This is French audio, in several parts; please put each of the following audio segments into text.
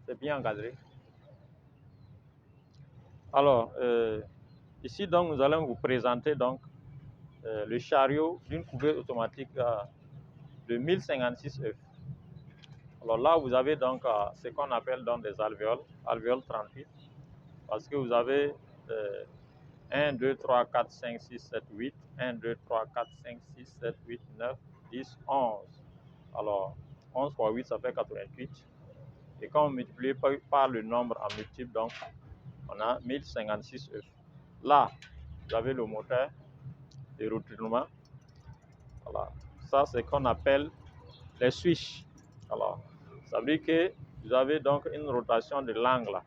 c'est bien encadré. Alors, ici, donc, nous allons vous présenter donc, le chariot d'une couveuse automatique de 1056 œufs. Alors là, vous avez donc ce qu'on appelle donc des alvéoles 38, parce que vous avez 1, 2, 3, 4, 5, 6, 7, 8, 1, 2, 3, 4, 5, 6, 7, 8, 9, 10, 11. Alors, 11 fois 8, ça fait 88. Et quand on multiplie par le nombre en multiple, donc, on a 1056 œufs. Là, vous avez le moteur de retournement. Voilà. Ça, c'est ce qu'on appelle les switches. Alors, ça veut dire que vous avez donc une rotation de l'angle.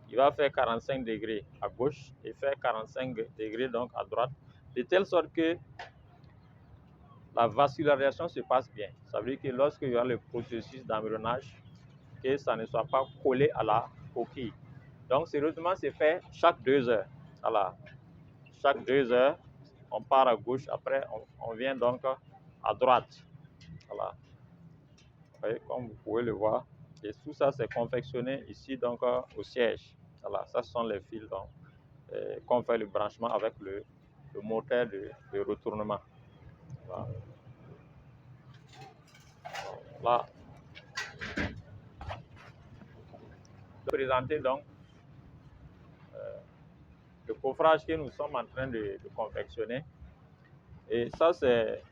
Il va faire 45 degrés à gauche et faire 45 degrés donc à droite, de telle sorte que la vascularisation se passe bien. Ça veut dire que lorsqu'il y a le processus d'environnage, que ça ne soit pas collé à la coquille. Donc, ce retournement se fait chaque 2 heures. Voilà. Chaque 2 heures, on part à gauche, après on vient donc à droite. Voilà. Et comme vous pouvez le voir, et tout ça c'est confectionné ici donc au siège. Voilà, ça ce sont les fils donc qu'on fait le branchement avec le moteur de retournement. Voilà. Là, je vais présenter donc le coffrage que nous sommes en train de confectionner. Et ça c'est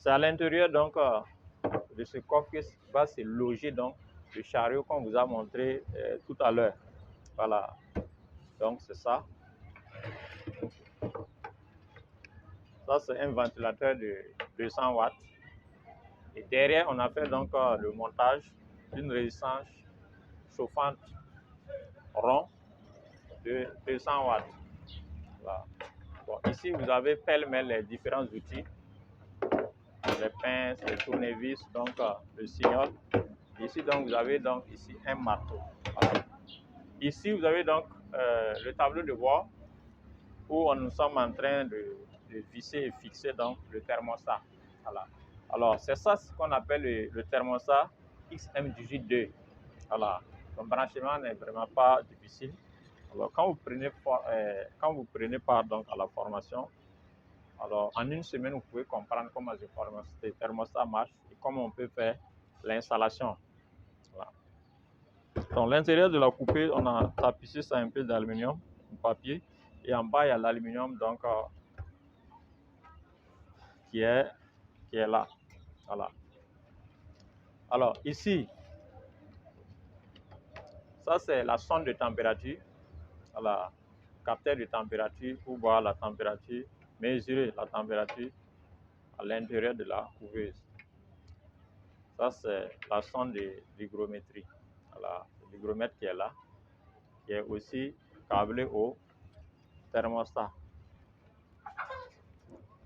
à l'intérieur donc de ce coffre que va se loger donc le chariot qu'on vous a montré tout à l'heure. Voilà. Donc c'est ça. Ça c'est un ventilateur de 200 watts. Et derrière on a fait donc le montage d'une résistance chauffante rond de 200 watts. Voilà. Bon, ici vous avez pêle-mêle les différents outils, les pinces, les tournevis, donc le signal. Ici donc vous avez donc ici un marteau. Voilà. Ici vous avez donc le tableau de bord où nous sommes en train de visser et fixer donc le thermostat. Voilà. Alors c'est ça ce qu'on appelle le thermostat XM18-2. Voilà. Son branchement n'est vraiment pas difficile. Alors quand vous prenez part donc à la formation, alors en une semaine vous pouvez comprendre comment ce thermostat marche et comment on peut faire l'installation. Voilà. Donc l'intérieur de la coupée, on a tapissé ça un peu d'aluminium, papier, et en bas il y a l'aluminium donc qui est là. Voilà. Alors ici, ça c'est la sonde de température. Voilà. Capteur de température pour voir la température, mesurer la température à l'intérieur de la couveuse. Ça c'est la sonde d'hygrométrie. Voilà. L'hygromètre qui est là, qui est aussi câblé au thermostat.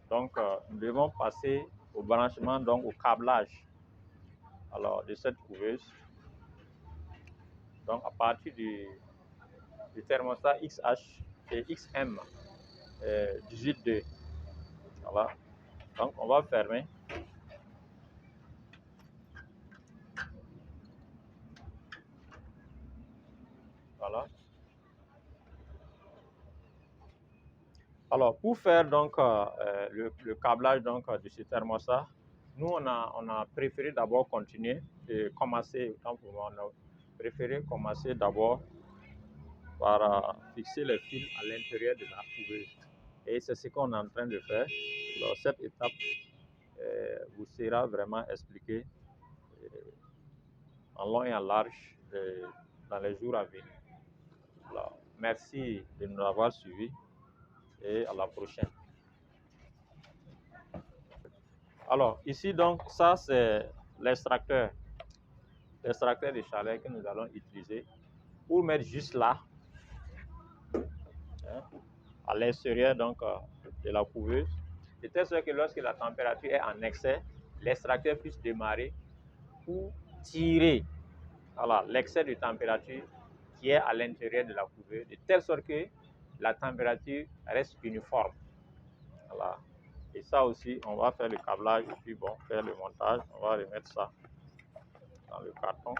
Donc nous devons passer au branchement, donc au câblage de cette couveuse. Donc à partir du thermostat XH et XM 18.2. Voilà. Donc on va fermer. Voilà. Alors pour faire donc le câblage donc de ce thermostat, nous on a préféré d'abord continuer et commencer. On a préféré commencer d'abord par fixer les fils à l'intérieur de la couveuse. Et c'est ce qu'on est en train de faire. Alors, cette étape vous sera vraiment expliquée en long et en large dans les jours à venir. Alors, merci de nous avoir suivis et à la prochaine. Alors, ici donc, ça c'est l'extracteur de chaleur que nous allons utiliser pour mettre juste là, hein, à l'extérieur donc de la couveuse, de telle sorte que lorsque la température est en excès, l'extracteur puisse démarrer pour tirer l'excès de température qui est à l'intérieur de la couveuse, de telle sorte que la température reste uniforme. Voilà. Et ça aussi, on va faire le câblage et puis bon, faire le montage. On va remettre ça dans le carton.